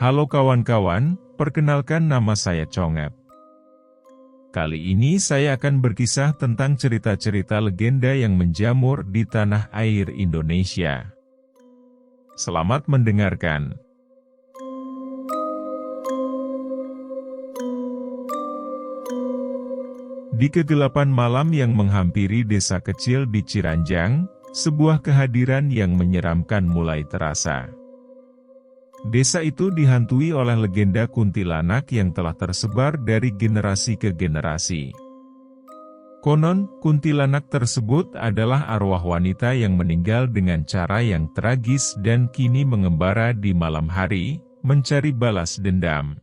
Halo kawan-kawan, perkenalkan nama saya Congep. Kali ini saya akan berkisah tentang cerita-cerita legenda yang menjamur di tanah air Indonesia. Selamat mendengarkan. Di kegelapan malam yang menghampiri desa kecil di Ciranjang, sebuah kehadiran yang menyeramkan mulai terasa. Desa itu dihantui oleh legenda kuntilanak yang telah tersebar dari generasi ke generasi. Konon, kuntilanak tersebut adalah arwah wanita yang meninggal dengan cara yang tragis dan kini mengembara di malam hari, mencari balas dendam.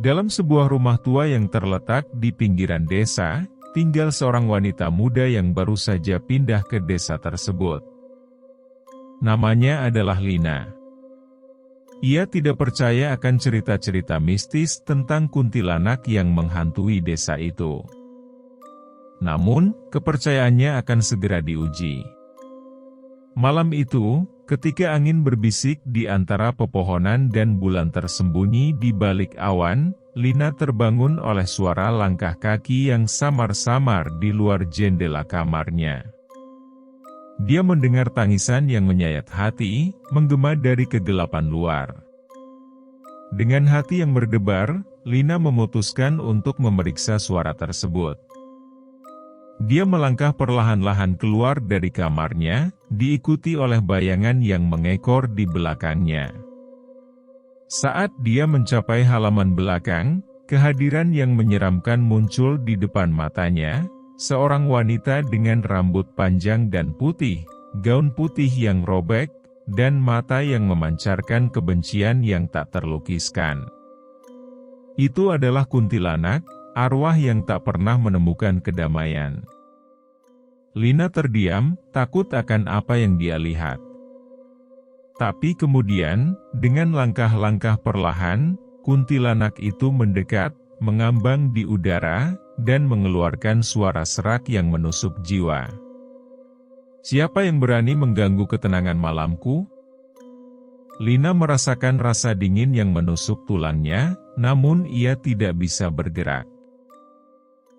Dalam sebuah rumah tua yang terletak di pinggiran desa, tinggal seorang wanita muda yang baru saja pindah ke desa tersebut. Namanya adalah Lina. Ia tidak percaya akan cerita-cerita mistis tentang kuntilanak yang menghantui desa itu. Namun, kepercayaannya akan segera diuji. Malam itu, ketika angin berbisik di antara pepohonan dan bulan tersembunyi di balik awan, Lina terbangun oleh suara langkah kaki yang samar-samar di luar jendela kamarnya. Dia mendengar tangisan yang menyayat hati, menggema dari kegelapan luar. Dengan hati yang berdebar, Lina memutuskan untuk memeriksa suara tersebut. Dia melangkah perlahan-lahan keluar dari kamarnya, diikuti oleh bayangan yang mengekor di belakangnya. Saat dia mencapai halaman belakang, kehadiran yang menyeramkan muncul di depan matanya. Seorang wanita dengan rambut panjang dan putih, gaun putih yang robek, dan mata yang memancarkan kebencian yang tak terlukiskan. Itu adalah kuntilanak, arwah yang tak pernah menemukan kedamaian. Lina terdiam, takut akan apa yang dia lihat. Tapi kemudian, dengan langkah-langkah perlahan, kuntilanak itu mendekat, mengambang di udara, dan mengeluarkan suara serak yang menusuk jiwa. Siapa yang berani mengganggu ketenangan malamku? Lina merasakan rasa dingin yang menusuk tulangnya, namun ia tidak bisa bergerak.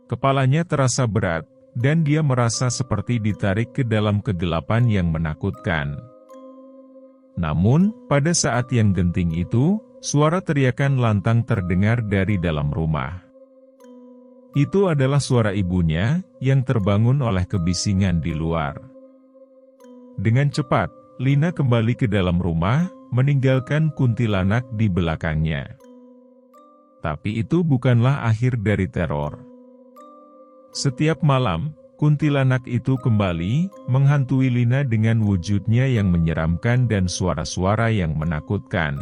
Kepalanya terasa berat, dan dia merasa seperti ditarik ke dalam kegelapan yang menakutkan. Namun, pada saat yang genting itu, suara teriakan lantang terdengar dari dalam rumah. Itu adalah suara ibunya, yang terbangun oleh kebisingan di luar. Dengan cepat, Lina kembali ke dalam rumah, meninggalkan kuntilanak di belakangnya. Tapi itu bukanlah akhir dari teror. Setiap malam, kuntilanak itu kembali, menghantui Lina dengan wujudnya yang menyeramkan dan suara-suara yang menakutkan.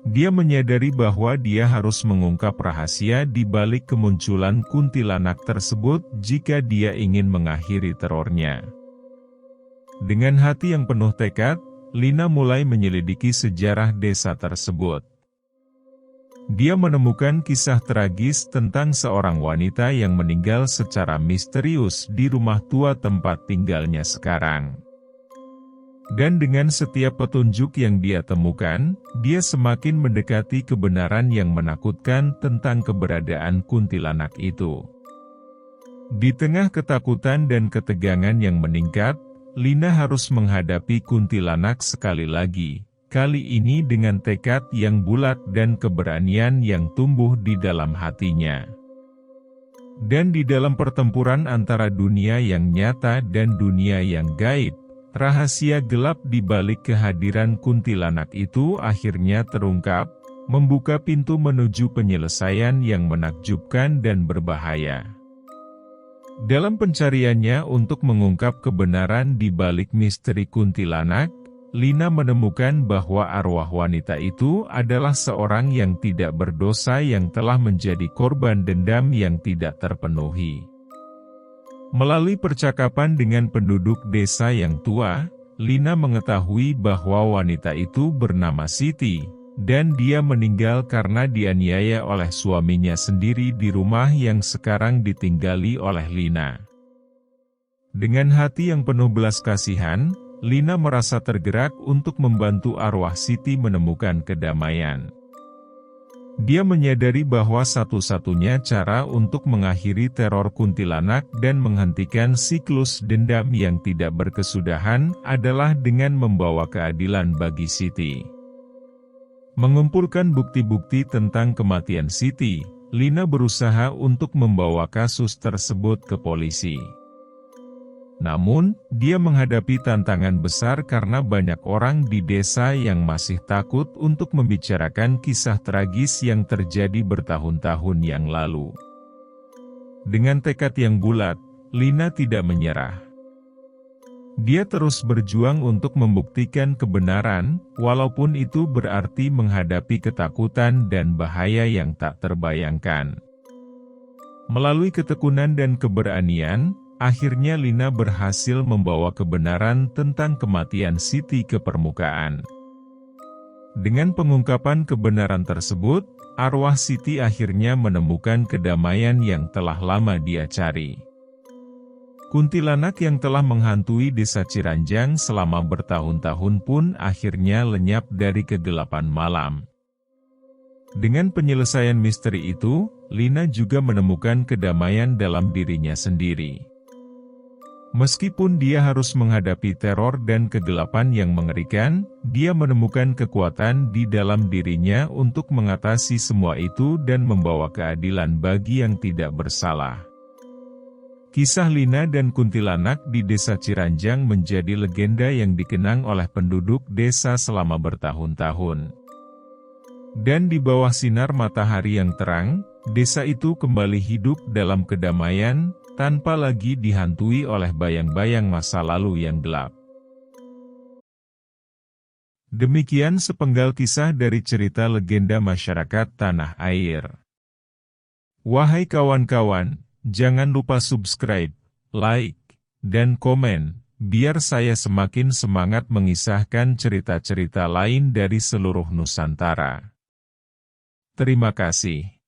Dia menyadari bahwa dia harus mengungkap rahasia di balik kemunculan kuntilanak tersebut jika dia ingin mengakhiri terornya. Dengan hati yang penuh tekad, Lina mulai menyelidiki sejarah desa tersebut. Dia menemukan kisah tragis tentang seorang wanita yang meninggal secara misterius di rumah tua tempat tinggalnya sekarang. Dan dengan setiap petunjuk yang dia temukan, dia semakin mendekati kebenaran yang menakutkan tentang keberadaan kuntilanak itu. Di tengah ketakutan dan ketegangan yang meningkat, Lina harus menghadapi kuntilanak sekali lagi, kali ini dengan tekad yang bulat dan keberanian yang tumbuh di dalam hatinya. Dan di dalam pertempuran antara dunia yang nyata dan dunia yang gaib, rahasia gelap di balik kehadiran kuntilanak itu akhirnya terungkap, membuka pintu menuju penyelesaian yang menakjubkan dan berbahaya. Dalam pencariannya untuk mengungkap kebenaran di balik misteri kuntilanak, Lina menemukan bahwa arwah wanita itu adalah seorang yang tidak berdosa yang telah menjadi korban dendam yang tidak terpenuhi. Melalui percakapan dengan penduduk desa yang tua, Lina mengetahui bahwa wanita itu bernama Siti, dan dia meninggal karena dianiaya oleh suaminya sendiri di rumah yang sekarang ditinggali oleh Lina. Dengan hati yang penuh belas kasihan, Lina merasa tergerak untuk membantu arwah Siti menemukan kedamaian. Dia menyadari bahwa satu-satunya cara untuk mengakhiri teror kuntilanak dan menghentikan siklus dendam yang tidak berkesudahan adalah dengan membawa keadilan bagi Siti. Mengumpulkan bukti-bukti tentang kematian Siti, Lina berusaha untuk membawa kasus tersebut ke polisi. Namun, dia menghadapi tantangan besar karena banyak orang di desa yang masih takut untuk membicarakan kisah tragis yang terjadi bertahun-tahun yang lalu. Dengan tekad yang bulat, Lina tidak menyerah. Dia terus berjuang untuk membuktikan kebenaran, walaupun itu berarti menghadapi ketakutan dan bahaya yang tak terbayangkan. Melalui ketekunan dan keberanian, akhirnya Lina berhasil membawa kebenaran tentang kematian Siti ke permukaan. Dengan pengungkapan kebenaran tersebut, arwah Siti akhirnya menemukan kedamaian yang telah lama dia cari. Kuntilanak yang telah menghantui desa Ciranjang selama bertahun-tahun pun akhirnya lenyap dari kegelapan malam. Dengan penyelesaian misteri itu, Lina juga menemukan kedamaian dalam dirinya sendiri. Meskipun dia harus menghadapi teror dan kegelapan yang mengerikan, dia menemukan kekuatan di dalam dirinya untuk mengatasi semua itu dan membawa keadilan bagi yang tidak bersalah. Kisah Lina dan kuntilanak di desa Ciranjang menjadi legenda yang dikenang oleh penduduk desa selama bertahun-tahun. Dan di bawah sinar matahari yang terang, desa itu kembali hidup dalam kedamaian, tanpa lagi dihantui oleh bayang-bayang masa lalu yang gelap. Demikian sepenggal kisah dari cerita legenda masyarakat tanah air. Wahai kawan-kawan, jangan lupa subscribe, like, dan komen, biar saya semakin semangat mengisahkan cerita-cerita lain dari seluruh Nusantara. Terima kasih.